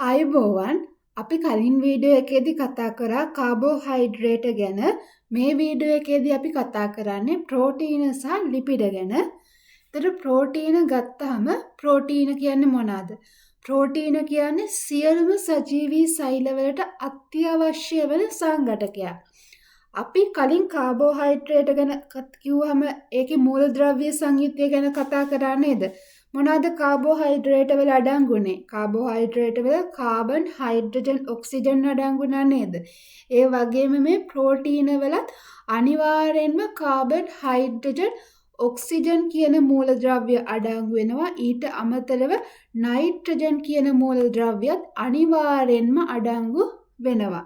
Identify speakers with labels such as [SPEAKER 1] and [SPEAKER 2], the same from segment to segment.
[SPEAKER 1] ආයුබෝවන් අපි කලින් වීඩියෝ එකේදී කතා කරා කාබෝහයිඩ්‍රේට් ගැන. මේ වීඩියෝ එකේදී අපි කතා කරන්නේ ප්‍රෝටීන සහ ලිපිඩ ගැන. ඒතර ප්‍රෝටීන ගත්තාම ප්‍රෝටීන කියන්නේ මොනවාද? ප්‍රෝටීන කියන්නේ සියලුම සජීවී සෛලවලට අත්‍යවශ්‍ය වෙන සංඝටකයක්. අපි කලින් කාබෝහයිඩ්‍රේට් ගැන කිව්වම ඒකේ මූලද්‍රව්‍ය සංයුත්තය ගැන කතා කරා නේද? මොනවාද කාබෝහයිඩ්‍රේට් වල අඩංගුනේ? කාබෝහයිඩ්‍රේට් වල කාබන්, හයිඩ්‍රජන්, ඔක්සිජන් අඩංගුනා නේද? ඒ වගේම මේ ප්‍රෝටීන වලත් අනිවාර්යෙන්ම කාබන්, හයිඩ්‍රජන්, ඔක්සිජන් කියන මූලද්‍රව්‍ය අඩංගු වෙනවා. ඊට අමතරව නයිට්‍රජන් කියන මූලද්‍රව්‍යත් අනිවාර්යෙන්ම අඩංගු වෙනවා.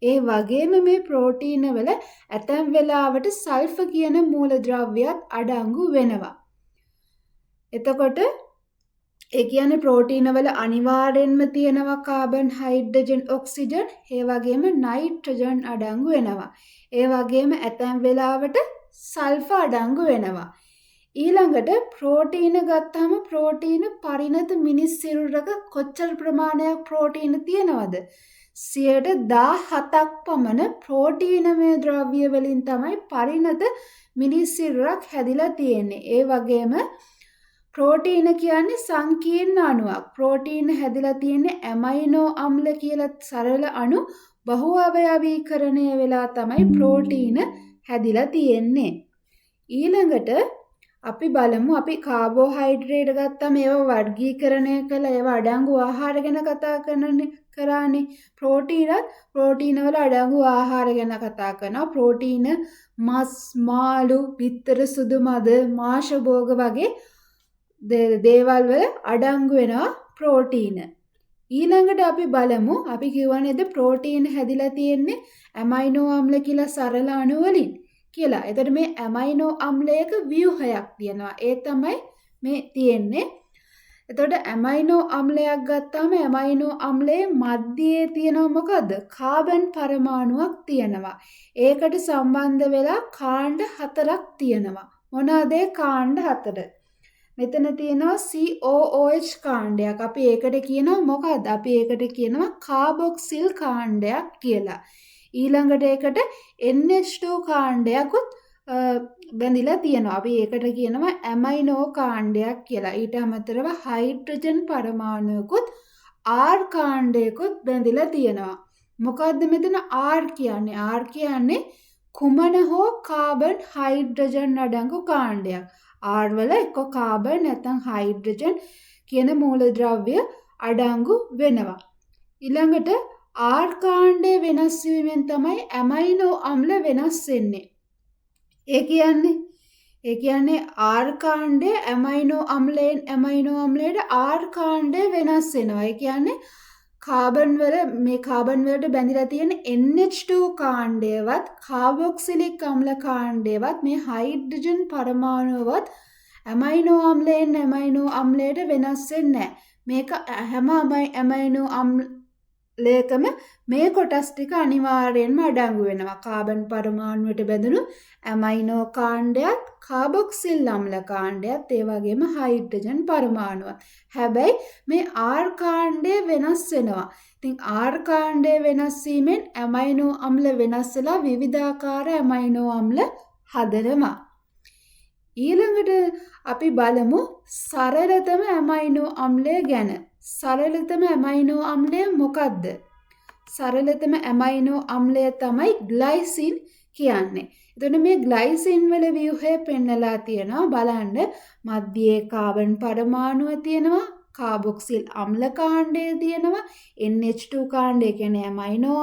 [SPEAKER 1] ඒ වගේම මේ ප්‍රෝටීන වල ඇතැම් වෙලාවට සල්ෆර් කියන මූලද්‍රව්‍යත් අඩංගු වෙනවා. එතකොට ඒ කියන්නේ ප්‍රෝටීන වල අනිවාර්යෙන්ම තියෙනවා කාබන්, හයිඩ්‍රජන්, ඔක්සිජන්, ඒ වගේම නයිට්‍රජන් අඩංගු වෙනවා. ඒ වගේම ඇතැම් වෙලාවට සල්ෆර් අඩංගු වෙනවා. ඊළඟට ප්‍රෝටීන ගත්තාම ප්‍රෝටීන පරිණත මිනිස් සිරුරක කොච්චර ප්‍රමාණයක් ප්‍රෝටීන තියෙනවද? 17ක් පමණ ප්‍රෝටීනමය ද්‍රව්‍ය වලින් තමයි පරිණත මිනිස් සිරුරක් හැදිලා තියෙන්නේ. ඒ වගේම ප්‍රෝටීන කියන්නේ සංකීර්ණ අණුවක්. ප්‍රෝටීන හැදිලා තියෙන්නේ ඇමයිනෝ අම්ල කියලා සරල අණු බහු අවයවීකරණය වෙලා තමයි ප්‍රෝටීන හැදිලා තියෙන්නේ. ඊළඟට අපි බලමු අපි කාබෝහයිඩ්‍රේට් ගත්තම ඒවා වර්ගීකරණය කළා ඒවා අඩංගු ආහාර ගැන කතා කරානේ. ප්‍රෝටීන වල අඩංගු ආහාර ගැන කතා කරනවා. ප්‍රෝටීන මස්, මාළු, බිත්තර, සුදු මද, මාංශ භෝග වගේ දේවල් වල අඩංගු වෙනවා ප්‍රෝටීන. ඊළඟට අපි බලමු අපි කියවා නේද ප්‍රෝටීන හැදිලා තියෙන්නේ ඇමයිනෝ අම්ල කියලා සරල අණු වලින් කියලා. එතකොට මේ ඇමයිනෝ අම්ලයක ව්‍යුහයක් තියෙනවා. ඒ තමයි මේ තියෙන්නේ. එතකොට ඇමයිනෝ අම්ලයක් ගත්තාම ඇමයිනෝ අම්ලයේ මැදයේ තියෙනවා මොකද්ද? කාබන් පරමාණුවක් තියෙනවා. ඒකට සම්බන්ධ වෙලා කාණ්ඩ 4ක් තියෙනවා. මොනවාද ඒ කාණ්ඩ 4? මෙතන තියෙනවා COOH කාණ්ඩයක්. අපි ඒකට කියනවා මොකද්ද? අපි ඒකට කියනවා කාබොක්සිල් කාණ්ඩයක් කියලා. ඊළඟට ඒකට NH2 කාණ්ඩයක්ත් බැඳිලා තියෙනවා. අපි ඒකට කියනවා ඇමයිනෝ කාණ්ඩයක් කියලා. ඊට අමතරව හයිඩ්‍රජන් පරමාණුයකුත් R කාණ්ඩයකුත් බැඳිලා තියෙනවා. මොකද්ද මෙතන R කියන්නේ? R කියන්නේ කුමන හෝ කාබන්, හයිඩ්‍රජන් අඩංගු කාණ්ඩයක්. R වල එක්ක කාබන් නැත්නම් හයිඩ්‍රජන් කියන මූලද්‍රව්‍ය අඩංගු වෙනවා. ඊළඟට R කාණ්ඩය වෙනස් වීමෙන් තමයි ඇමයිනෝ අම්ල වෙනස් වෙන්නේ. ඒ කියන්නේ R කාණ්ඩය ඇමයිනෝ අම්ලයෙන් ඇමයිනෝ අම්ලයට R කාණ්ඩය වෙනස් වෙනවා. ඒ කියන්නේ කාබන් වලට බැඳිලා තියෙන NH2 කාණ්ඩයවත් කාබොක්සිලික් අම්ල කාණ්ඩයවත් මේ හයිඩ්‍රජන් පරමාණුවත් ඇමයිනෝ අම්ලයෙන් ඇමයිනෝ අම්ලයට වෙනස් වෙන්නේ නැහැ. මේක හැම ඇමයිනෝ අම්ලයකම මේ කොටස් ටික අනිවාර්යෙන්ම අඩංගු වෙනවා. කාබන් පරමාණුවට බැඳුණු ඇමයිනෝ කාණ්ඩයත් කාබොක්සිල් අම්ල කාණ්ඩයත් ඒ වගේම හයිඩ්‍රජන් පරමාණුවත්. හැබැයි මේ R කාණ්ඩය වෙනස් වෙනවා. ඉතින් R කාණ්ඩය වෙනස් වීමෙන් ඇමයිනෝ අම්ල වෙනස් වෙලා විවිධාකාර ඇමයිනෝ අම්ල හදනවා. ඊළඟට අපි බලමු සරලතම ඇමයිනෝ අම්ලය ගැන. සරලතම ඇමයිනෝ අම්ලය මොකක්ද? සරලතම ඇමයිනෝ අම්ලය තමයි ග්ලයිසින් කියන්නේ. එතකොට මේ ග්ලයිසින් වල ව්‍යුහය පෙන්නලා තියෙනවා. බලන්න මැදයේ කාබන් පරමාණුව තියෙනවා, කාබොක්සිල් අම්ල කාණ්ඩය තියෙනවා, NH2 කාණ්ඩය කියන්නේ ඇමයිනෝ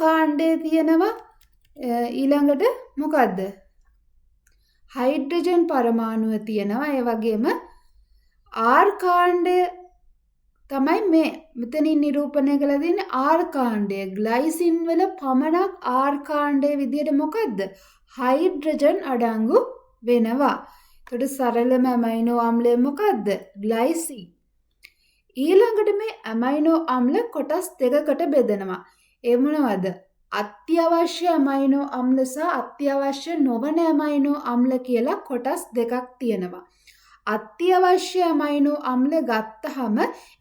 [SPEAKER 1] කාණ්ඩය තියෙනවා. ඊළඟට මොකද්ද? හයිඩ්‍රජන් පරමාණුව තියෙනවා. ඒ වගේම R කාණ්ඩය තමයි මෙතනින් නිරූපණය කරලා තියෙන්නේ R කාණ්ඩය. ග්ලයිසින් වල පමණක් R කාණ්ඩයේ විදිහට මොකද්ද? හයිඩ්‍රජන් අඩංගු වෙනවා. ඒකට සරලම ඇමයිනෝ අම්ලය මොකද්ද? ග්ලයිසින්. ඊළඟට මේ ඇමයිනෝ අම්ල කොටස් දෙකකට බෙදනවා. ඒ මොනවද? අත්‍යවශ්‍ය ඇමයිනෝ අම්ල සහ අත්‍යවශ්‍ය නොවන ඇමයිනෝ අම්ල කියලා කොටස් දෙකක් තියෙනවා. අත්‍යවශ්‍ය ඇමයිනෝ අම්ල ගත්තහම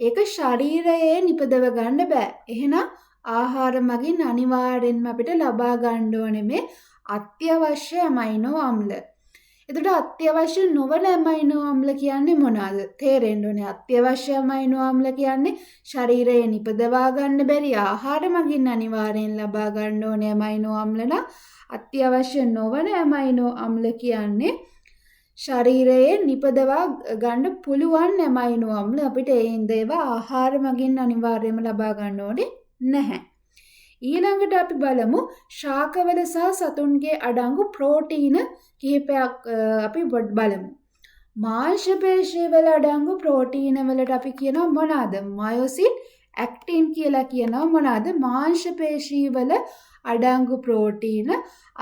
[SPEAKER 1] ඒක ශරීරයේ නිපදව ගන්න බෑ. එහෙනම් ආහාර මගින් අනිවාර්යෙන්ම අපිට ලබා ගන්න ඕනේ මේ අත්‍යවශ්‍ය ඇමයිනෝ අම්ල. එතකොට අත්‍යවශ්‍ය නොවන ඇමයිනෝ අම්ල කියන්නේ මොනවාද? තේරෙන්න ඕනේ. අත්‍යවශ්‍ය ඇමයිනෝ අම්ල කියන්නේ ශරීරයේ නිපදවා ගන්න බැරි ආහාර මගින් අනිවාර්යෙන් ලබා ගන්න ඕනේ ඇමයිනෝ අම්ල නම් අත්‍යවශ්‍ය නොවන ඇමයිනෝ අම්ල කියන්නේ ශරීරයේ නිපදවා ගන්න පුළුවන් ඇමයිනෝ අම්ල අපිට ඒවා ආහාර මගින් අනිවාර්යයෙන්ම ලබා ගන්න ඕනේ නැහැ. ඊළඟට අපි බලමු ශාකවල සහ සතුන්ගේ අඩංගු ප්‍රෝටීන කිහිපයක් අපි බලමු. මාංශ පේශීවල අඩංගු ප්‍රෝටීන වලට අපි කියනවා මොනවාද? මයොසින්, ඇක්ටින් කියලා කියනවා මොනවාද? මාංශ පේශීවල අඩංගු ප්‍රෝටීන.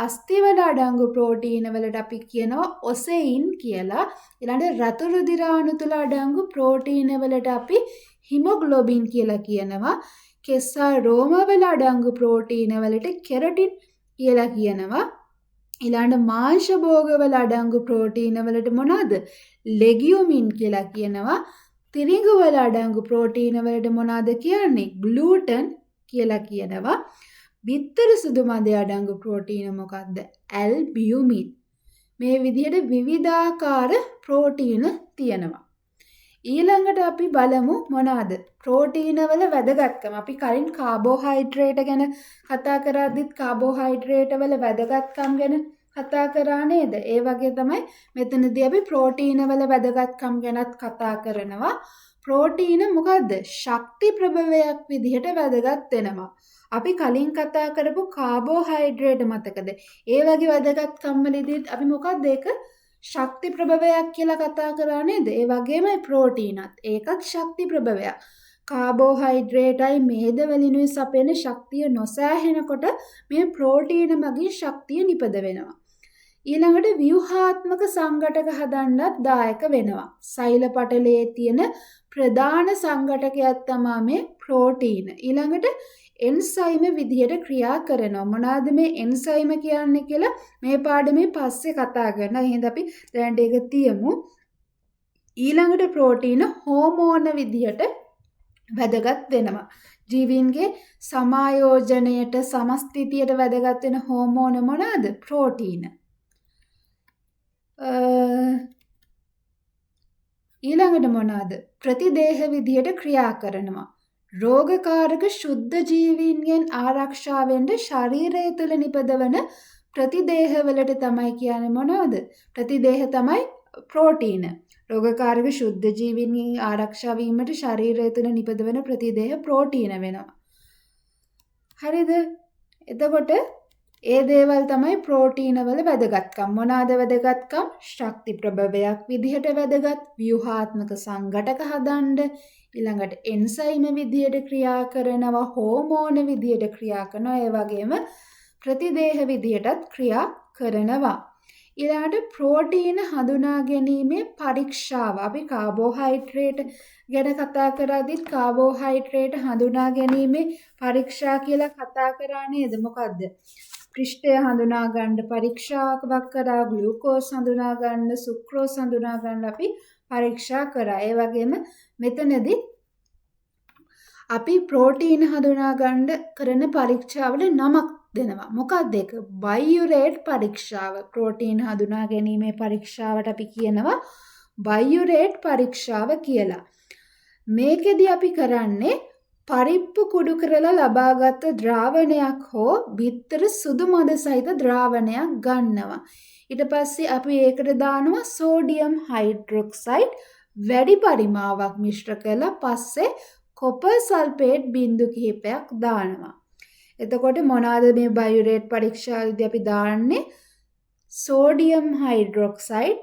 [SPEAKER 1] අස්ථිවල අඩංගු ප්‍රෝටීන වලට අපි කියනවා ඔසෙයින් කියලා. ඊළඟට රතු රුධිරාණු තුල අඩංගු ප්‍රෝටීන වලට අපි හිමොග්ලොබින් කියලා කියනවා. කෙස්සා රෝමවල අඩංගු ප්‍රෝටීන වලට කෙරටින් කියලා කියනවා. ඊළඟට මාංශ භෝගවල අඩංගු ප්‍රෝටීන වලට මොනවාද? ලෙගියුමින් කියලා කියනවා. තිරිඟු වල අඩංගු ප්‍රෝටීන වලට මොනවාද කියන්නේ? ග්ලූටන් කියලා කියනවා. බිත්තර සුදු මදේ අඩංගු ප්‍රෝටීන මොකක්ද? ඇල්බියුමින්. මේ විදිහට විවිධාකාර ප්‍රෝටීන තියෙනවා. ඊළඟට අපි බලමු මොනවාද? ප්‍රෝටීන වල වැදගත්කම. අපි කලින් කාබෝහයිඩ්‍රේට් ගැන කතා කරද්දිත් කාබෝහයිඩ්‍රේට් වල වැදගත්කම් ගැන කතා කරා නේද? ඒ වගේ තමයි මෙතනදී අපි ප්‍රෝටීන වල වැදගත්කම් ගැනත් කතා කරනවා. ප්‍රෝටීන මොකද්ද? ශක්ති ප්‍රභවයක් විදිහට වැදගත් වෙනවා. අපි කලින් කතා කරපු කාබෝහයිඩ්‍රේට් මතකද? ඒ වගේ වැදගත්කම් වලදීත් අපි මොකද්ද ඒක? ශක්ති ප්‍රභවයක් කියලා කතා කරා නේද? ඒ වගේමයි ප්‍රෝටීනත්. ඒකත් ශක්ති ප්‍රභවයක්. කාබෝහයිඩ්‍රේටයි මේද වලිනුයි සපයන ශක්තිය නොසෑහෙනකොට මේ ප්‍රෝටීන මගින් ශක්තිය නිපද වෙනවා. ඊළඟට ව්‍යුහාත්මක සංඝටක හදන්නත් දායක වෙනවා. සෛල පටලයේ තියෙන ප්‍රධාන සංඝටකයක් තමයි මේ ප්‍රෝටීන. ඊළඟට එන්සයිම විදිහට ක්‍රියා කරනවා. මොනවාද මේ එන්සයිම කියන්නේ කියලා මේ පාඩමේ පස්සේ කතා කරනවා. එහෙනම් අපි දැනට ඒක තියමු. ඊළඟට ප්‍රෝටීන හෝමෝන විදිහට වැදගත් වෙනවා. ජීවීන්ගේ සමායෝජනයට සමස්ථිතියට වැදගත් වෙන හෝමෝන මොනවාද? ප්‍රෝටීන. ඊළඟට මොනවාද? ප්‍රතිදේහ විදිහට ක්‍රියා කරනවා. රෝගකාරක ශුද්ධ ජීවීන්ගෙන් ආරක්ෂා වෙන්න ශරීරය තුළ නිපදවන ප්‍රතිදේහවලට තමයි කියන්නේ මොනවද? ප්‍රතිදේහ තමයි ප්‍රෝටීන. රෝගකාරක ශුද්ධ ජීවීන්ගෙන් ආරක්ෂා වීමට ශරීරය තුළ නිපදවන ප්‍රතිදේහ ප්‍රෝටීන වෙනවා. හරිද? එතකොට ඒ දේවල් තමයි ප්‍රෝටීන වල වැදගත්කම්. මොනවාද වැදගත්කම්? ශක්ති ප්‍රභවයක් විදිහට වැදගත්, ව්‍යුහාත්මක සංඝටක හදන්න, ඊළඟට එන්සයිම විදියට ක්‍රියා කරනවා, හෝමෝන විදියට ක්‍රියා කරනවා, ඒ වගේම ප්‍රතිදේහ විදියටත් ක්‍රියා කරනවා. ඊළඟට ප්‍රෝටීන හඳුනා ගැනීමේ පරීක්ෂාව. අපි කාබෝහයිඩ්‍රේට් ගැන කතා කරද්දිත් කාබෝහයිඩ්‍රේට් හඳුනා ගැනීමේ පරීක්ෂා කියලා කතා කරා නේද? මොකද්ද? පෘෂ්ඨය හඳුනා ගන්න පරීක්ෂාවක් කරා, ග්ලූකෝස් හඳුනා ගන්න, සුක්‍රෝස් හඳුනා ගන්න අපි පරීක්ෂා කරා. ඒ වගේම මෙතනදී අපි ප්‍රෝටීන හඳුනා ගන්න කරන පරීක්ෂාවල නමක් දෙනවා. මොකක්ද ඒක? බයුරේට් පරීක්ෂාව. ප්‍රෝටීන හඳුනා ගැනීමේ පරීක්ෂාවට අපි කියනවා බයුරේට් පරීක්ෂාව කියලා. මේකෙදි අපි කරන්නේ පරිප්පු කුඩු කරලා ලබාගත් ද්‍රාවණයක් හෝ බිත්තර සුදු මද සහිත ද්‍රාවණයක් ගන්නවා. ඊට පස්සේ අපි ඒකට දානවා සෝඩියම් හයිඩ්‍රොක්සයිඩ් වැඩි පරිමාවක් මිශ්‍ර කරලා පස්සේ කොපර් සල්ෆේට් බිඳු කිහිපයක් දානවා. එතකොට මොනවාද මේ බයුරේට් පරීක්ෂාවේදී අපි දාන්නේ? සෝඩියම් හයිඩ්‍රොක්සයිඩ්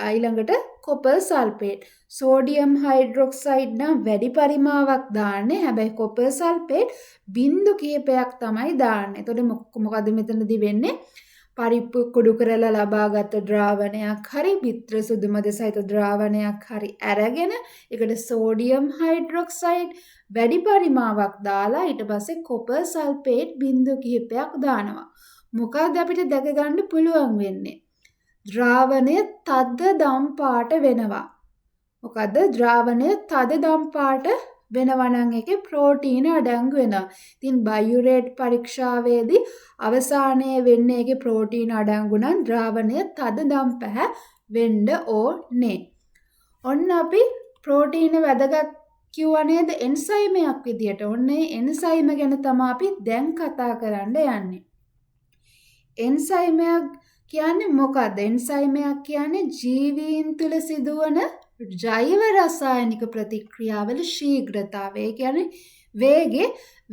[SPEAKER 1] ඊළඟට කොපර් සල්ෆේට්. සෝඩියම් හයිඩ්‍රොක්සයිඩ් නම් වැඩි පරිමාවක් දාන්නේ. හැබැයි කොපර් සල්ෆේට් බිඳු කිහිපයක් තමයි දාන්නේ. එතකොට මොකද මෙතනදී වෙන්නේ? පරිප්පු කුඩු කරලා ලබාගත් ද්‍රාවණයක් හරි බිත්‍ර සුදු මද සහිත ද්‍රාවණයක් හරි අරගෙන ඒකට සෝඩියම් හයිඩ්‍රොක්සයිඩ් වැඩි පරිමාවක් දාලා ඊට පස්සේ කොපර් සල්ෆේට් බිඳු කිහිපයක් දානවා. මොකද අපිට දැක ගන්න පුළුවන් වෙන්නේ? ද්‍රාවණය තද දම් පාට වෙනවා. මොකද ද්‍රාවණය තද දම් පාට වෙනවා නම් ඒකේ ප්‍රෝටීන අඩංගු වෙනවා. ඉතින් බයුරේට් පරීක්ෂාවේදී අවසානයේ වෙන්නේ ඒකේ ප්‍රෝටීන අඩංගු නම් ද්‍රාවණය තද දම් පැහැ වෙන්න ඕනේ. ඔන්න අපි ප්‍රෝටීන වැදගත් කිව්වා නේද එන්සයිමයක් විදියට. ඔන්න ඒ එන්සයිම ගැන තමයි අපි දැන් කතා කරන්න යන්නේ. එන්සයිමයක් කියන්නේ මොකක්ද? එන්සයිමයක් කියන්නේ ජීවීන් තුල සිදුවන ජෛව රසායනික ප්‍රතික්‍රියාවල ශීඝ්‍රතාවය. ඒ කියන්නේ වේගෙ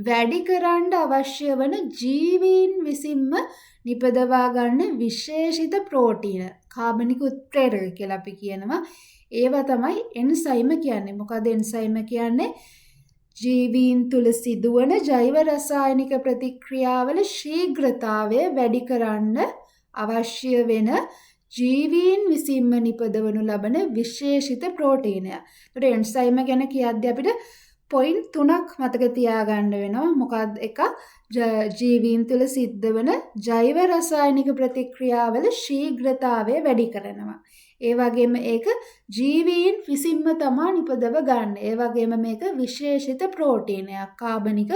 [SPEAKER 1] වැඩි කරන්න අවශ්‍ය වන ජීවීන් විසින්ම නිපදවා ගන්න විශේෂිත ප්‍රෝටීන කාබනික උත්ප්‍රේරක කියලා අපි කියනවා. ඒවා තමයි එන්සයිම කියන්නේ. මොකද එන්සයිම කියන්නේ ජීවීන් තුල සිදුවන ජෛව රසායනික ප්‍රතික්‍රියාවල ශීඝ්‍රතාවය වැඩි කරන්න අවශ්‍ය වෙන ජීවීන් විසින්ම නිපදවනු ලබන විශේෂිත ප්‍රෝටීනය. ඒකට එන්සයිම ගැන කියද්දී අපිට පොයින්ට් 3ක් මතක තියාගන්න වෙනවා. මොකක්ද? එක ජීවීන් තුළ සිද්ධ වෙන ජෛව රසායනික ප්‍රතික්‍රියාවල ශීඝ්‍රතාවය වැඩි කරනවා. ඒ වගේම ඒක ජීවීන් විසින්ම තමයි නිපදව ගන්න. ඒ වගේම මේක විශේෂිත ප්‍රෝටීනයක්, කාබනික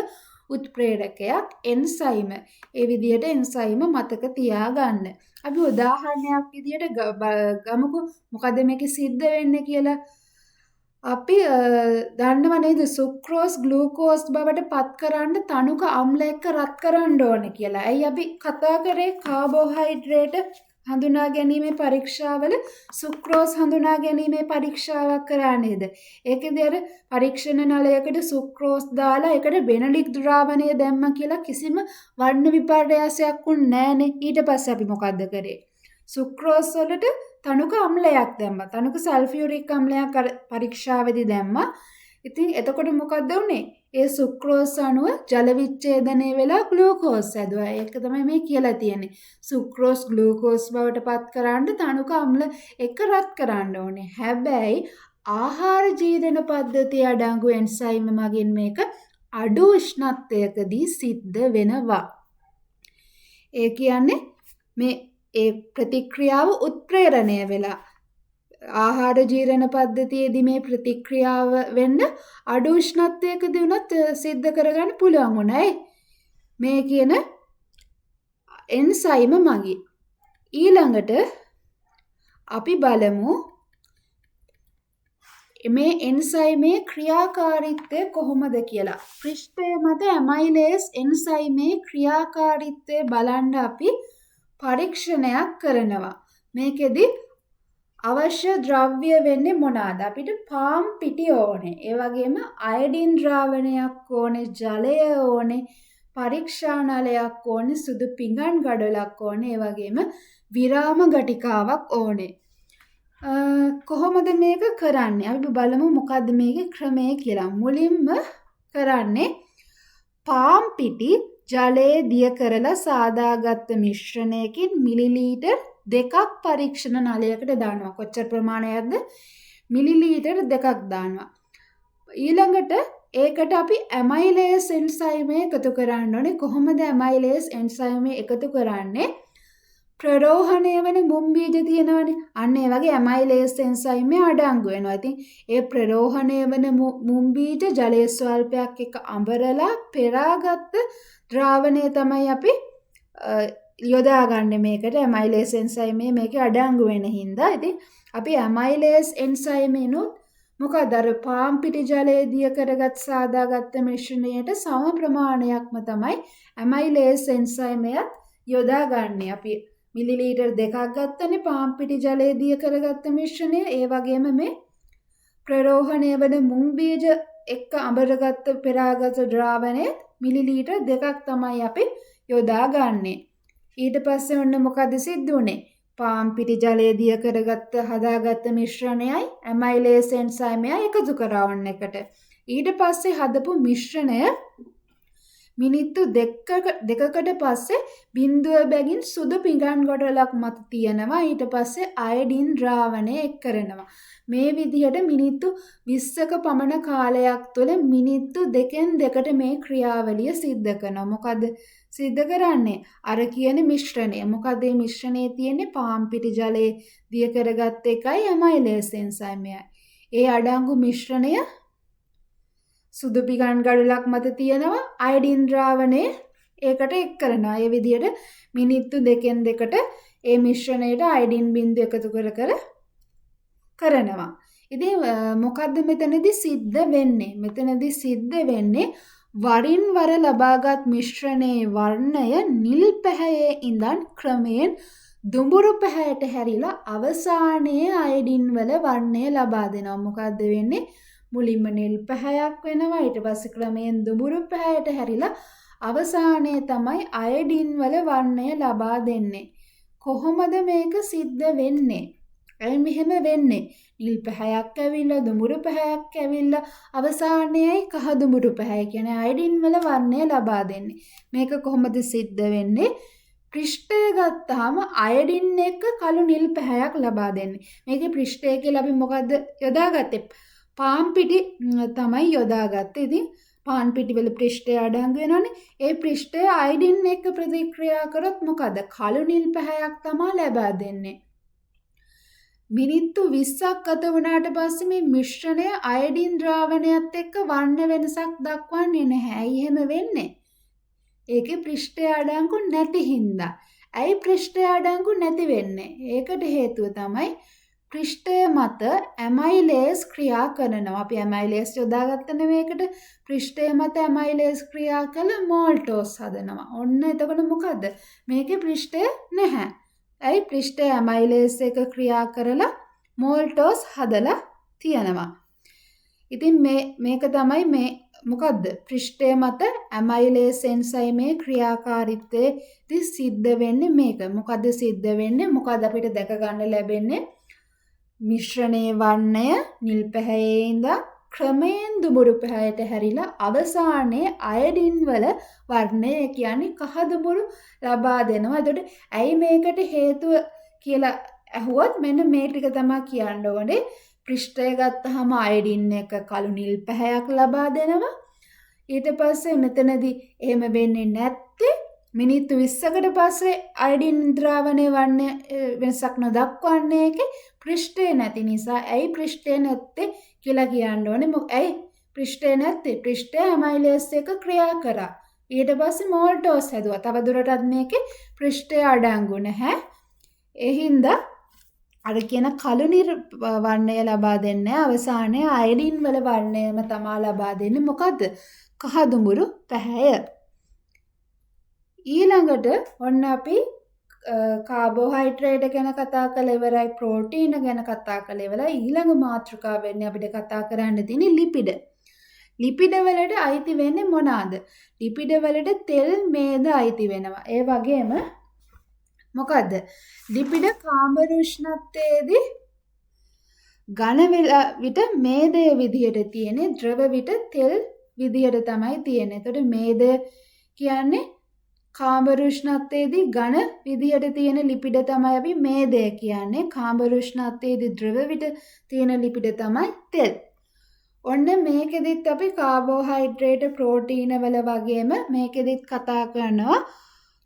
[SPEAKER 1] උත්ප්‍රේරකයක්, එන්සයිම. ඒ විදිහට එන්සයිම මතක තියාගන්න. අපි උදාහරණයක් විදිහට ගමුකෝ මොකද මේකේ සිද්ධ වෙන්නේ කියලා. අපි දන්නව නේද සුක්‍රෝස් ග්ලූකෝස් බවට පත් කරන්න තනුක අම්ල එක්ක රත් කරන්න ඕනේ කියලා. ඇයි අපි කතා කරේ කාබෝහයිඩ්‍රේට් හඳුනා ගැනීමේ පරීක්ෂාවල සුක්‍රෝස් හඳුනා ගැනීමේ පරීක්ෂාවක් කරා නේද? ඒකේදී අර පරීක්ෂණ නලයකට සුක්‍රෝස් දාලා ඒකට බෙනඩික් ද්‍රාවණය දැම්ම කියලා කිසිම වර්ණ විපර්යාසයක් වුණ නෑනේ. ඊට පස්සේ අපි මොකද්ද කරේ? සුක්‍රෝස් වලට තනුක අම්ලයක් දැම්මා. තනුක සල්ෆියුරික් අම්ලයක් පරීක්ෂාවේදී දැම්මා. ඉතින් එතකොට මොකද්ද වුනේ? ඒ සුක්‍රෝස් අණුව ජල විච්ඡේදනය වෙලා ග්ලූකෝස් හැදුවා. ඒක තමයි මේ කියලා තියෙන්නේ. සුක්‍රෝස් ග්ලූකෝස් බවට පත් කරන්න තනුක අම්ල එක රත් කරන්න ඕනේ. හැබැයි ආහාර ජීර්ණ පද්ධතිය අඩංගු එන්සයිම මගින් මේක අඩු උෂ්ණත්වයකදී සිද්ධ වෙනවා. ඒ කියන්නේ මේ ඒ ප්‍රතික්‍රියාව උත්ප්‍රේරණය වෙලා ආහාර ජීර්ණ පද්ධතියේදී මේ ප්‍රතික්‍රියාව වෙන්න අඩු උෂ්ණත්වයකදී උනත් සිද්ධ කරගන්න පුළුවන් උනායි මේ කියන එන්සයිම මගින්. ඊළඟට අපි බලමු මේ එන්සයිමේ ක්‍රියාකාරීත්වය කොහොමද කියලා. පෘෂ්ඨය මත ඇමයිලේස් එන්සයිමේ ක්‍රියාකාරීත්වය බලන්න අපි පරීක්ෂණයක් කරනවා. මේකෙදි අවශ්‍ය ද්‍රව්‍ය වෙන්නේ මොනවාද? අපිට පාම් පිටි ඕනේ. ඒ වගේම අයඩින් ද්‍රාවණයක් ඕනේ, ජලය ඕනේ, පරීක්ෂා නලයක් ඕනේ, සුදු පිඟන් ගඩොලක් ඕනේ, ඒ වගේම විරාම ගටිකාවක් ඕනේ. කොහොමද මේක කරන්නේ? අපි බලමු මොකද්ද මේකේ ක්‍රමය කියලා. මුලින්ම කරන්නේ පාම් පිටි ජලයේ දිය කරලා සාදාගත්ත මිශ්‍රණයකින් මිලිලීටර් 2ක් පරීක්ෂණ නලයකට දානවා. කොච්චර ප්‍රමාණයක්ද? මිලිලීටර් 2ක් දානවා. ඊළඟට ඒකට අපි ඇමයිලේස් එන්සයිමය එකතු කරන්න ඕනේ. කොහොමද ඇමයිලේස් එන්සයිමය එකතු කරන්නේ? ප්‍රරෝහණය වෙන මුම් බීජ තියෙනවනේ. අන්න ඒ වගේ ඇමයිලේස් එන්සයිමය අඩංගු වෙනවා. ඉතින් ඒ ප්‍රරෝහණය වෙන මුම් බීජ ජලයේ ස්වල්පයක් එක්ක අඹරලා පෙරාගත්ත ද්‍රාවණය තමයි අපි යොදාගන්නේ මේකට. ඇමයිලේස් එන්සයිමේ මේකේ අඩංගු වෙන හින්දා ඉතින් අපි ඇමයිලේස් එන්සයිමේනොත් මොකද අර පාම් පිටි ජලයේ දිය කරගත් සාදාගත්ත මිශ්‍රණයට සම ප්‍රමාණයක්ම තමයි ඇමයිලේස් එන්සයිමයත් යොදාගන්නේ. අපි මිලිලීටර් 2ක් ගත්තනේ පාම් පිටි ජලයේ දිය කරගත්ත මිශ්‍රණය. ඒ වගේම මේ ප්‍රරෝහණය වෙන මුං බීජ එක්ක අඹරගත්ත පෙරාගත් ද්‍රාවණය මිලිලීටර් 2ක් තමයි අපි යොදාගන්නේ. ඊට පස්සේ ඔන්න මොකද සිද්ධ වුනේ? පාම් පිටි ජලයේ දිය කරගත්ත හදාගත්ත මිශ්‍රණයයි ඇමයිලේස් එන්සයිමයයි එකතු කරවන්න එකට. ඊට පස්සේ හදපු මිශ්‍රණය මිනිත්තු දෙකකට පස්සේ බිඳුව බැගින් සුදු පිඟන් ගොඩලක් මත තියෙනවා. ඊට පස්සේ අයඩින් ද්‍රාවණය එක් කරනවා. මේ විදිහට මිනිත්තු 20ක පමණ කාලයක් තුළ මිනිත්තු 2කට මේ ක්‍රියාවලිය සිද්ධ කරනවා. මොකද සිද්ධ කරන්නේ? අර කියන මිශ්‍රණය. මොකද මේ මිශ්‍රණයේ තියෙන්නේ පාම් පිටි ජලයේ දිය කරගත්ත එකයි ඇමයිලේස් එන්සයිමයයි. ඒ අඩංගු මිශ්‍රණය සුදු පිගන් ගඩොලක් මත තියෙනවා අයඩින් ද්‍රාවණය ඒකට එක් කරනවා. ඒ විදිහට මිනිත්තු 2කට ඒ මිශ්‍රණයට අයඩින් බිංදු එකතු කර කරනවා. ඉතින් මොකද්ද මෙතනදී සිද්ධ වෙන්නේ? මෙතනදී සිද්ධ වෙන්නේ වරින් වර ලබාගත් මිශ්‍රණයේ වර්ණය නිල් පැහැයේ ඉඳන් ක්‍රමයෙන් දුඹුරු පැහැයට හැරිලා අවසානයේ අයඩින් වල වර්ණය ලබා දෙනවා. මොකද්ද වෙන්නේ? මුලින්ම නිල් පැහැයක් වෙනවා. ඊට පස්සේ ක්‍රමයෙන් දුඹුරු පැහැයට හැරිලා අවසානයේ තමයි අයඩින් වල වර්ණය ලබා දෙන්නේ. කොහොමද මේක සිද්ධ වෙන්නේ? ඇයි මෙහෙම වෙන්නේ? නිල් පැහැයක් ඇවිල්ලා දුඹුරු පැහැයක් ඇවිල්ලා අවසානයේයි කහ දුඹුරු පැහැය කියන්නේ අයඩින් වල වර්ණය ලබා දෙන්නේ. මේක කොහොමද සිද්ධ වෙන්නේ? පෘෂ්ඨය ගත්තාම අයඩින් එක කළු නිල් පැහැයක් ලබා දෙන්නේ. මේකේ පෘෂ්ඨය කියලා අපි මොකද්ද යොදාගත්තේ? පාන් පිටි තමයි යොදාගත්තේ. ඉතින් පාන් පිටි වල පෘෂ්ඨය අඩංගු වෙනවනේ. ඒ පෘෂ්ඨය අයඩින් එක්ක ප්‍රතික්‍රියා කරොත් මොකද? කළු නිල් පැහැයක් තමයි ලබා දෙන්නේ. මිනිත්තු 20ක් ගත වුණාට පස්සේ මේ මිශ්‍රණය අයඩින් ද්‍රාවණයත් එක්ක වර්ණ වෙනසක් දක්වන්නේ නැහැ. ඇයි එහෙම වෙන්නේ? ඒකේ පෘෂ්ඨය අඩංගු නැති හින්දා. ඇයි පෘෂ්ඨය අඩංගු නැති වෙන්නේ? ඒකට හේතුව තමයි පෘෂ්ඨය මත ඇමයිලේස් ක්‍රියා කරනවා. අපි ඇමයිලේස් යොදාගත්තනේ මේකට. පෘෂ්ඨය මත ඇමයිලේස් ක්‍රියා කළ මෝල්ටෝස් හදනවා. ඔන්න එතකොට මොකද? මේකේ පෘෂ්ඨය නැහැ. ඇයි පෘෂ්ඨය ඇමයිලේස් එක ක්‍රියා කරලා මෝල්ටෝස් හදලා තියෙනවා. ඉතින් මේක තමයි මේ මොකද්ද? පෘෂ්ඨය මත ඇමයිලේස් එන්සයිමේ ක්‍රියාකාරීත්වයේදී සිද්ධ වෙන්නේ මේක. මොකද්ද සිද්ධ වෙන්නේ? මොකද්ද අපිට දැක ගන්න ලැබෙන්නේ? මිශ්‍රණයේ වර්ණය නිල් පැහැයේ ඉඳන් ක්‍රමයෙන් දුඹුරු පැහැයට හැරිලා අවසානයේ අයඩින් වල වර්ණය කියන්නේ කහ දුඹුරු ලබා දෙනවා. එතකොට ඇයි මේකට හේතුව කියලා අහුවොත් මෙන්න මේ ටික තමයි කියන්න ඕනේ. පෘෂ්ඨය ගත්තාම අයඩින් එක කළු නිල් පැහැයක් ලබා දෙනවා. ඊට පස්සේ මෙතනදී එහෙම වෙන්නේ නැත්තේ මිනිත්තු 20කට පස්සේ අයඩින් ද්‍රාවණයේ වර්ණය වෙනසක් නොදක්වන්නේ ඒකේ පෘෂ්ඨය නැති නිසා. ඇයි පෘෂ්ඨය නැත්තේ කියලා කියන්න ඕනේ. ඇයි පෘෂ්ඨය නැත්තේ? පෘෂ්ඨය ඇමයිලේස් එක ක්‍රියා කරා. ඊට පස්සේ මෝල්ටෝස් හැදුවා. තව දුරටත් මේකේ පෘෂ්ඨය අඩංගු නැහැ. ඒ හින්දා අර කියන කළු නිල් වර්ණය ලබා දෙන්නේ අවසානයේ අයඩින් වල වර්ණයම තමයි ලබා දෙන්නේ. මොකද්ද? කහ දුඹුරු පැහැය. ඊළඟට ඔන්න අපි කාබෝහයිඩ්‍රේට් ගැන කතා කළ ඉවරයි, ප්‍රෝටීන ගැන කතා කළ ඉවරයි. ඊළඟ මාතෘකාව වෙන්නේ අපිට කතා කරන්න තියෙන්නේ ලිපිඩ. ලිපිඩ වලට අයිති වෙන්නේ මොනවාද? ලිපිඩ වලට තෙල් මේද අයිති වෙනවා. ඒ වගේම මොකද්ද? ලිපිඩ කාම්බර උෂ්ණත්වයේදී ඝන විට මේදයේ විදිහට තියෙන්නේ, ද්‍රව විට තෙල් විදිහට තමයි තියෙන්නේ. එතකොට මේදය කියන්නේ කාම්බර උෂ්ණත්වයේදී ඝන විදිහට තියෙන ලිපිඩ තමයි අපි මේදය කියන්නේ. කාම්බර උෂ්ණත්වයේදී ද්‍රව විට තියෙන ලිපිඩ තමයි තෙල්. ඔන්න මේකෙදිත් අපි කාබෝහයිඩ්‍රේට් ප්‍රෝටීන වල වගේම මේකෙදිත් කතා කරනවා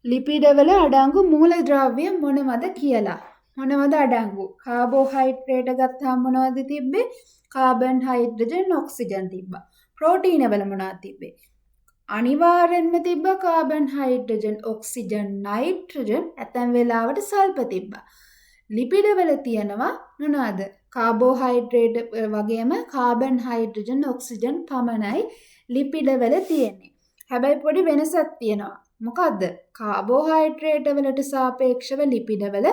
[SPEAKER 1] ලිපිඩ වල අඩංගු මූලද්‍රව්‍ය මොනවද කියලා. මොනවද අඩංගු? කාබෝහයිඩ්‍රේට් ගත්තාම මොනවද තිබ්බේ? කාබන්, හයිඩ්‍රජන්, ඔක්සිජන් තිබ්බා. ප්‍රෝටීන වල මොනවද තිබ්බේ? අනිවාර්යෙන්ම තිබ්බා කාබන්, හයිඩ්‍රජන්, ඔක්සිජන්, නයිට්‍රජන්, ඇතැම් වෙලාවට සල්ප තිබ්බා. ලිපිඩ වල තියෙනවා මොනවද? කාබෝහයිඩ්‍රේට් වගේම කාබන්, හයිඩ්‍රජන්, ඔක්සිජන් පමණයි ලිපිඩ වල තියෙන්නේ. හැබැයි පොඩි වෙනසක් තියෙනවා. මොකද්ද? කාබෝහයිඩ්‍රේට් වලට සාපේක්ෂව ලිපිඩ වල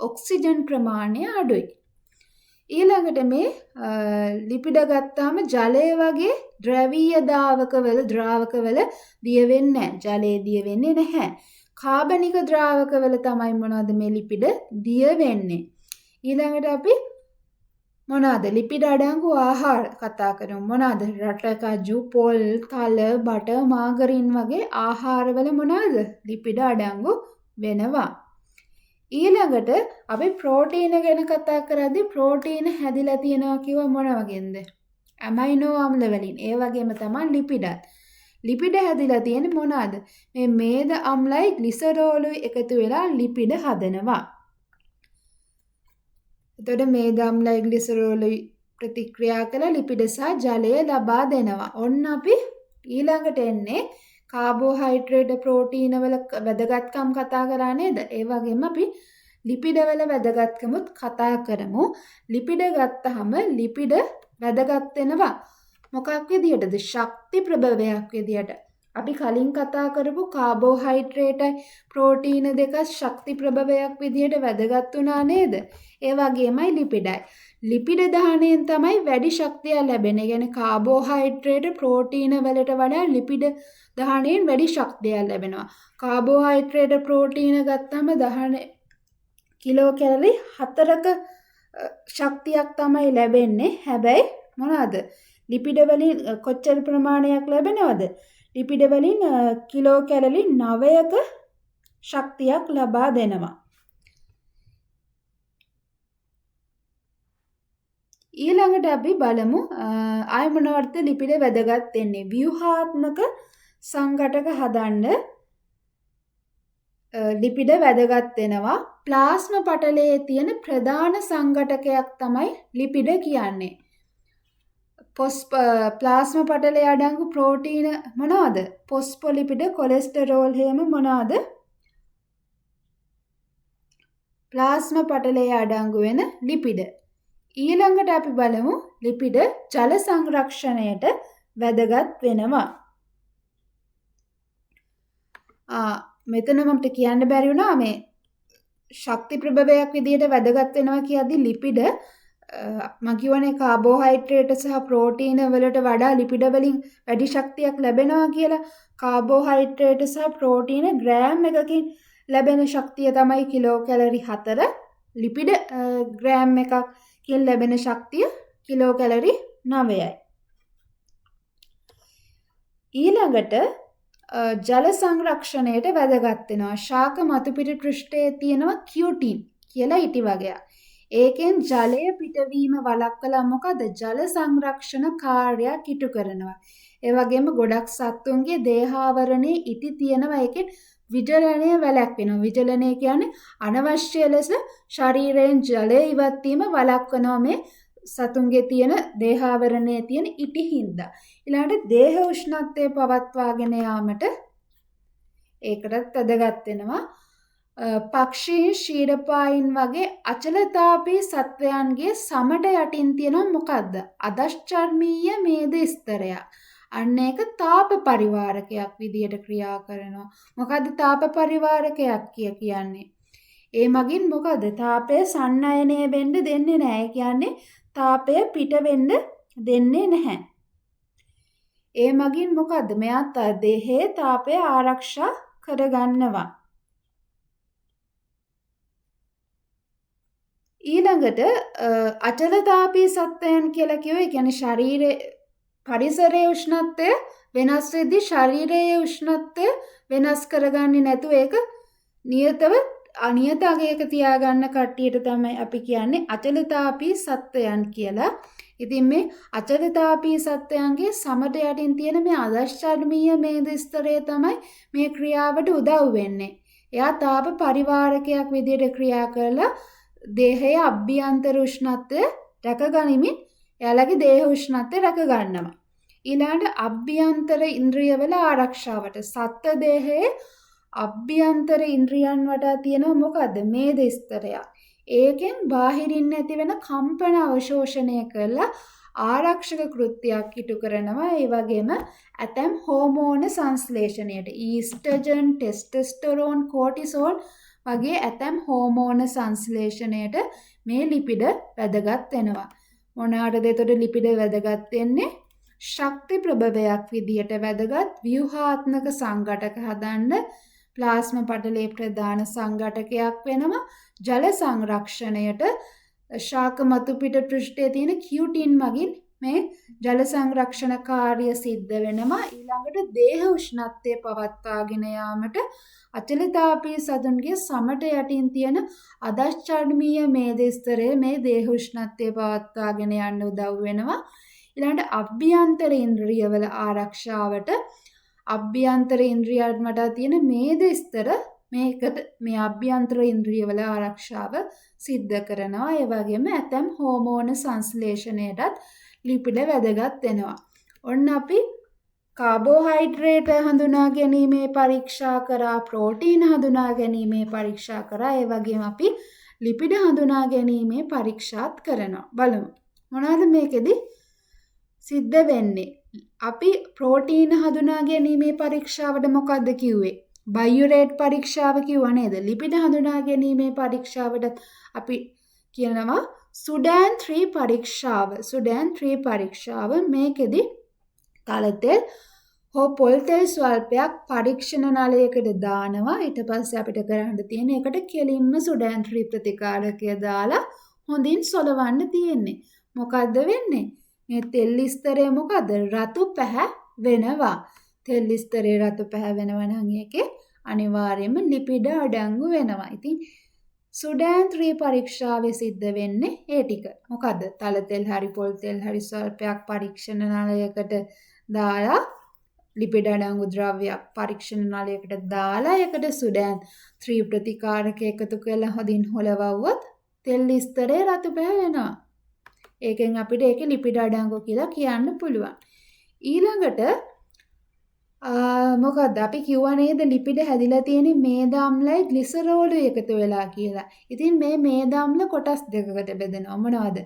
[SPEAKER 1] ඔක්සිජන් ප්‍රමාණය අඩුයි. ඊළඟට මේ ලිපිඩ ගත්තාම ජලය වගේ ද්‍රවීය ද්‍රාවකවල දිය වෙන්නේ නැහැ. ජලයේ දිය වෙන්නේ නැහැ. කාබනික ද්‍රාවකවල තමයි මොනවද මේ ලිපිඩ දිය වෙන්නේ. ඊළඟට අපි මොනවද? ලිපිඩ අඩංගු ආහාර කතා කරමු. මොනවද? රට, කජු, පොල්, තල, බටර්, මාගරින් වගේ ආහාරවල මොනවද? ලිපිඩ අඩංගු වෙනවා. ඊළඟට අපි ප්‍රෝටීන ගැන කතා කරද්දී ප්‍රෝටීන හැදිලා තියෙනවා කිව්ව මොන වගේන්ද? ඇමයිනෝ අම්ල වලින්. ඒ වගේම තමයි ලිපිඩත්. ලිපිඩ හැදිලා තියෙන්නේ මොනවාද? මේ මේද අම්ලයි ග්ලිසරෝලුයි එකතු වෙලා ලිපිඩ හදනවා. එතකොට මේද අම්ලයි ග්ලිසරෝලුයි ප්‍රතික්‍රියා කළ ලිපිඩ සහ ජලය ලබා දෙනවා. ඔන්න අපි ඊළඟට එන්නේ කාබෝහයිඩ්‍රේට් ප්‍රෝටීන වල වැදගත්කම් කතා කරා නේද? ඒ වගේම අපි ලිපිඩ වල වැදගත්කමුත් කතා කරමු. ලිපිඩ ගත්තහම ලිපිඩ වැදගත් වෙනවා. මොකක් විදියටද? ශක්ති ප්‍රභවයක් විදියට. අපි කලින් කතා කරපු කාබෝහයිඩ්‍රේටයි ප්‍රෝටීන දෙක ශක්ති ප්‍රභවයක් විදියට වැදගත් වුණා නේද? ඒ වගේමයි ලිපිඩයි. ලිපිඩ දහණයෙන් තමයි වැඩි ශක්තිය ලැබෙන්නේ. ඒ කියන්නේ කාබෝහයිඩ්‍රේට් ප්‍රෝටීන වලට වඩා ලිපිඩ දහණයෙන් වැඩි ශක්තියක් ලැබෙනවා. කාබෝහයිඩ්‍රේට් ප්‍රෝටීන ගත්තම දහන කිලෝ කැලරි 4ක ශක්තියක් තමයි ලැබෙන්නේ. හැබැයි මොනවාද? ලිපිඩ වලින් කොච්චර ප්‍රමාණයක් ලැබෙනවද? ලිපිඩ වලින් කිලෝ කැලරි 9ක ශක්තියක් ලබා දෙනවා. ඊළඟට අපි බලමු ආය මොනවද ලිපිඩ වැදගත් වෙන්නේ? ව්‍යුහාත්මක සංඝටක හදන්න ලිපිඩ වැදගත් වෙනවා. ප්ලාස්ම පටලයේ තියෙන ප්‍රධාන සංඝටකයක් තමයි ලිපිඩ කියන්නේ. ප්ලාස්ම පටලයේ අඩංගු ප්‍රෝටීන මොනවද? ෆොස්ෆොලිපිඩ, කොලෙස්ටරෝල් හේම මොනවද? ප්ලාස්ම පටලයේ අඩංගු වෙන ලිපිඩ. ඊළඟට අපි බලමු ලිපිඩ ජල සංරක්ෂණයට වැදගත් වෙනවා. මෙතන මට කියන්න බැරි වුණා මේ ශක්ති ප්‍රභවයක් විදියට වැදගත් වෙනවා කියද්දි ලිපිඩ මම කියවනේ කාබෝහයිඩ්‍රේට් සහ ප්‍රෝටීන වලට වඩා ලිපිඩ වලින් වැඩි ශක්තියක් ලැබෙනවා කියලා. කාබෝහයිඩ්‍රේට් සහ ප්‍රෝටීන ග්‍රෑම් එකකින් ලැබෙන ශක්තිය තමයි කිලෝ කැලරි 4. ලිපිඩ ග්‍රෑම් එකකින් ලැබෙන ශක්තිය කිලෝ කැලරි 9යි. ඊළඟට ජල සංරක්ෂණයට වැදගත් වෙනවා. ශාක මතුපිට පෘෂ්ඨයේ තියෙනවා කියුටින් කියලා ඉටි වගයක්. ඒකෙන් ජලය පිටවීම වළක්වලා මොකද? ජල සංරක්ෂණ කාර්යයක් ඉටු කරනවා. ඒ වගේම ගොඩක් සත්තුන්ගේ දේහාවරණයේ ඉටි තියෙනවා. ඒකෙන් විජලනය වැළැක්වෙනවා. විජලනය කියන්නේ අනවශ්‍ය ලෙස ශරීරයෙන් ජලය ඉවත් වීම වළක්වනවා මේ සතුන්ගේ තියෙන දේහාවරණයේ තියෙන ඉටි හින්දා. ඊළඟට දේහ උෂ්ණත්වය පවත්වාගෙන යාමට ඒකටත් වැදගත් වෙනවා. පක්ෂීන් ශීරපායින් වගේ අචලතාපී සත්වයන්ගේ සමට යටින් තියෙනවා මොකද්ද? අදශ්චර්මීය මේද ස්තරයක්. අන්න ඒක තාප පරිවාරකයක් විදියට ක්‍රියා කරනවා. මොකද්ද තාප පරිවාරකයක් කියන්නේ? ඒ මගින් මොකද? තාපය සන්නයනය වෙන්න දෙන්නේ නැහැ. ඒ කියන්නේ තාපය පිට වෙන්න දෙන්නේ නැහැ. ඒ මගින් මොකද්ද? මෙයා දේහයේ තාපය ආරක්ෂා කරගන්නවා. ඊළඟට අචලතාපී සත්වයන් කියලා කියුවේ ඒ කියන්නේ ශරීරයේ පරිසරයේ උෂ්ණත්වය වෙනස් වෙද්දී ශරීරයේ උෂ්ණත්වය වෙනස් කරගන්නේ නැතුව ඒක නියතව අනියත අගයක තියාගන්න කට්ටියට තමයි අපි කියන්නේ අචලතාපී සත්වයන් කියලා. ඉතින් මේ අචලතාපී සත්වයන්ගේ සමට යටින් තියෙන මේ අදශ්චර්මීය මේද ස්තරය තමයි මේ ක්‍රියාවට උදව් වෙන්නේ. එයා තාප පරිවාරකයක් විදියට ක්‍රියා කරලා දේහයේ අභ්‍යන්තර උෂ්ණත්වය රැකගනිමින් එයාලගේ දේහ උෂ්ණත්වය රැකගන්නවා. ඊළඟට අභ්‍යන්තර ඉන්ද්‍රියවල ආරක්ෂාවට සත්ත්ව දේහයේ අභ්‍යන්තර ඉන්ද්‍රියන් වටා තියෙනවා මොකද්ද? මේද ස්තරයක්. ඒකෙන් බාහිරින් ඇති වෙන කම්පන අවශෝෂණය කරලා ආරක්ෂක කෘත්‍යයක් ඉටු කරනවා. ඒ වගේම ඇතැම් හෝමෝන සංශ්ලේෂණයට ඊස්ට්‍රජන්, ටෙස්ටොස්ටෙරෝන්, කෝටිසෝල් වගේ ඇතැම් හෝමෝන සංශ්ලේෂණයට මේ ලිපිඩ වැදගත් වෙනවා. මොනවාටද එතකොට ලිපිඩ වැදගත් වෙන්නේ? ශක්ති ප්‍රභවයක් විදියට වැදගත් ව්‍යුහාත්මක සංඝටක හදන්න ප්ලාස්ම පටලයේ ප්‍රධාන සංඝටකයක් වෙනවා. ජල සංරක්ෂණයට ශාක මතුපිට පෘෂ්ඨයේ තියෙන කියුටින් මගින් මේ ජල සංරක්ෂණ කාර්ය සිද්ධ වෙනවා. ඊළඟට දේහ උෂ්ණත්වය පවත්වාගෙන යාමට අචලතාපී සතුන්ගේ සමට යටින් තියෙන අදශ්චර්මීය මේද ස්තරය මේ දේහ උෂ්ණත්වය පවත්වාගෙන යන්න උදව් වෙනවා. ඊළඟට අභ්‍යන්තර ඉන්ද්‍රියවල ආරක්ෂාවට අභ්‍යන්තර ඉන්ද්‍රියන් වල තියෙන මේද ස්තර මේකට මේ අභ්‍යන්තර ඉන්ද්‍රියවල ආරක්ෂාව සිද්ධ කරනවා. ඒ වගේම ඇතම් හෝමෝන සංශ්ලේෂණයටත් ලිපිඩ වැදගත් වෙනවා. ඔන්න අපි කාබෝහයිඩ්‍රේට් හඳුනා ගැනීමේ පරීක්ෂා කරා, ප්‍රෝටීන් හඳුනා ගැනීමේ පරීක්ෂා කරා. ඒ වගේම අපි ලිපිඩ හඳුනා ගැනීමේ පරීක්ෂාත් කරනවා. බලමු. මොනවාද මේකෙදි සිද්ධ වෙන්නේ? අපි ප්‍රෝටීන් හඳුනා ගැනීමේ පරීක්ෂාවට මොකද්ද කිව්වේ? බයුරේට් පරීක්ෂාව කිව්වා නේද? ලිපිඩ හඳුනා ගැනීමේ පරීක්ෂාවට අපි කියනවා සුඩෑන් 3 පරීක්ෂාව. සුඩෑන් 3 පරීක්ෂාව මේකෙදි තලතෙල් හෝ පොල් තෙල් ස්වල්පයක් පරීක්ෂණ නලයකට දානවා. ඊට පස්සේ අපිට කරන්න තියෙන එකට කෙලින්ම සුඩෑන් 3 ප්‍රතිකාරකය දාලා හොඳින් සොලවන්න තියෙන්නේ. මොකද්ද වෙන්නේ? මේ තෙල් ස්තරය මොකද්ද? රතු පැහැ වෙනවා. තෙල් ස්තරේ රතු පැහැ වෙනවා නම් ඒකේ අනිවාර්යයෙන්ම ලිපිඩ අඩංගු වෙනවා. ඉතින් සුඩෑන් 3 පරීක්ෂාවේ සිද්ධ වෙන්නේ ඒ ටික. මොකද්ද? තල තෙල් හරි පොල් තෙල් හරි ස්වල්පයක් පරීක්ෂණ නලයකට දාලා ලිපිඩ අඩංගු ද්‍රව්‍යයක් පරීක්ෂණ නලයකට දාලා ඒකට සුඩෑන් 3 ප්‍රතිකාරක එකතු කරලා හොඳින් හොලවුවොත් තෙල් ස්තරේ රතු පැහැ වෙනවා. ඒකෙන් අපිට ඒකේ ලිපිඩ අඩංගු කියලා කියන්න පුළුවන්. ඊළඟට මොකද්ද අපි කිව්වා නේද ලිපිඩ හැදිලා තියෙන්නේ මේද අම්ලයි ග්ලිසරෝලුයි එකතු වෙලා කියලා. ඉතින් මේ මේද අම්ල කොටස් දෙකකට බෙදෙනවා. මොනවද?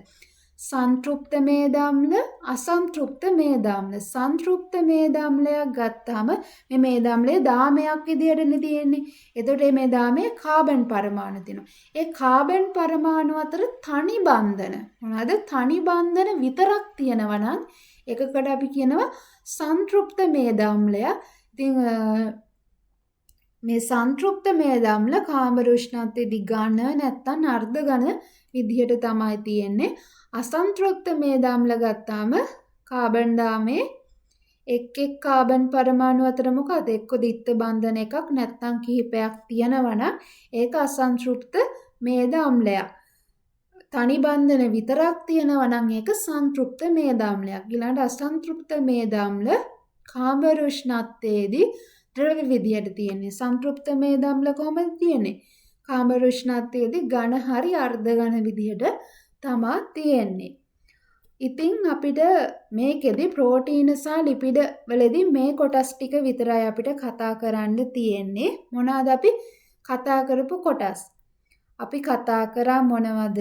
[SPEAKER 1] සංතෘප්ත මේද අම්ල, අසන්තෘප්ත මේද අම්ල. සංතෘප්ත මේද අම්ලයක් ගත්තාම මේ මේද අම්ලයේ දාමයක් විදියටනේ තියෙන්නේ. එතකොට මේ දාමයේ කාබන් පරමාණු තියෙනවා. ඒ කාබන් පරමාණු අතර තනි බන්ධන මොනවද? තනි බන්ධන විතරක් තියෙනවා නම් එකකට අපි කියනවා සංතෘප්ත මේද අම්ලය. ඉතින් මේ සංතෘප්ත මේද අම්ල කාමර උෂ්ණත්වයේදී ඝන නැත්නම් අර්ධ ඝන විදිහට තමයි තියෙන්නේ. අසන්තෘප්ත මේද අම්ල ගත්තාම කාබන් දාමේ එක් කාබන් පරමාණු අතර මොකද? එක්ක දිත්ත බන්ධන එකක් නැත්නම් කිහිපයක් තියෙනවා නම් ඒක අසන්තෘප්ත මේද අම්ලයක්. තනි බන්ධන විතරක් තියෙනවා නම් ඒක සංතෘප්ත මේද අම්ලයක්. ඊළඟට අසන්තෘප්ත මේද අම්ල කාමර උෂ්ණත්වයේදී ද්‍රව විදියට තියෙන්නේ. සංතෘප්ත මේද අම්ල කොහොමද තියෙන්නේ? කාමර උෂ්ණත්වයේදී ඝන හරි අර්ධ ඝන විදියට තමයි තියෙන්නේ. ඉතින් අපිට මේකෙදි ප්‍රෝටීන සහ ලිපිඩ වලදී මේ කොටස් ටික විතරයි අපිට කතා කරන්න තියෙන්නේ. මොනවාද අපි කතා කරපු කොටස්? අපි කතා කරා මොනවද?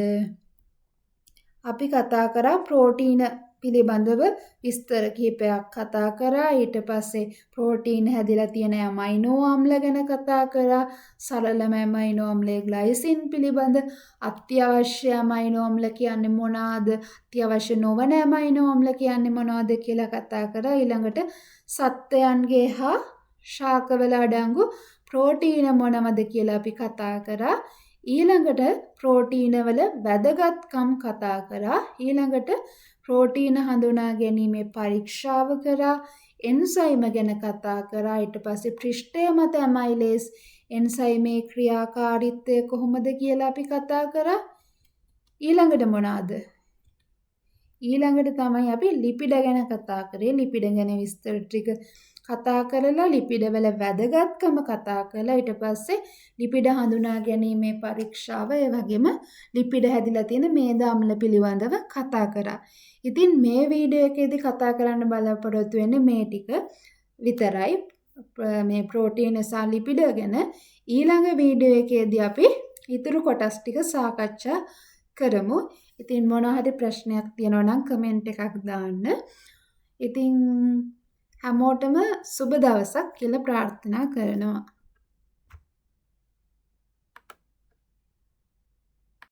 [SPEAKER 1] අපි කතා කරා ප්‍රෝටීන පිළිබඳව විස්තර කිහිපයක් කතා කරා. ඊට පස්සේ ප්‍රෝටීන හැදිලා තියෙන ඇමයිනෝ අම්ල ගැන කතා කරා. සරලම ඇමයිනෝ අම්ලයේ ග්ලයිසින් පිළිබඳ අත්‍යවශ්‍ය ඇමයිනෝ අම්ල කියන්නේ මොනවාද? අත්‍යවශ්‍ය නොවන ඇමයිනෝ අම්ල කියන්නේ මොනවද කියලා කතා කරා. ඊළඟට සත්වයන්ගේ හා ශාකවල අඩංගු ප්‍රෝටීන මොනවද කියලා අපි කතා කරා. ඊළඟට ප්‍රෝටීන වල වැදගත්කම් කතා කරා. ඊළඟට ප්‍රෝටීන හඳුනා ගැනීමේ පරීක්ෂාව කරා. එන්සයිම ගැන කතා කරා. ඊට පස්සේ පෘෂ්ඨය මත ඇමයිලේස් එන්සයිමේ ක්‍රියාකාරීත්වය කොහොමද කියලා අපි කතා කරා. ඊළඟට මොනවාද? ඊළඟට තමයි අපි ලිපිඩ ගැන කතා කරේ. ලිපිඩ ගැන විස්තර ටික කතා කරලා ලිපිඩ වල වැදගත්කම කතා කරලා ඊට පස්සේ ලිපිඩ හඳුනා ගැනීමේ පරීක්ෂාව ඒ වගේම ලිපිඩ හැදිලා තියෙන මේද අම්ල පිළිබඳව කතා කරා. ඉතින් මේ වීඩියෝ එකේදී කතා කරන්න බලාපොරොත්තු වෙන්නේ මේ ටික විතරයි. මේ ප්‍රෝටීන සහ ලිපිඩ ගැන ඊළඟ වීඩියෝ එකේදී අපි ඊතුරු කොටස් ටික සාකච්ඡා කරමු. ඉතින් මොනවා හරි ප්‍රශ්නයක් තියෙනවා නම් කමෙන්ට් එකක් දාන්න. ඉතින් හැමෝටම සුබ දවසක් කියලා ප්‍රාර්ථනා කරනවා.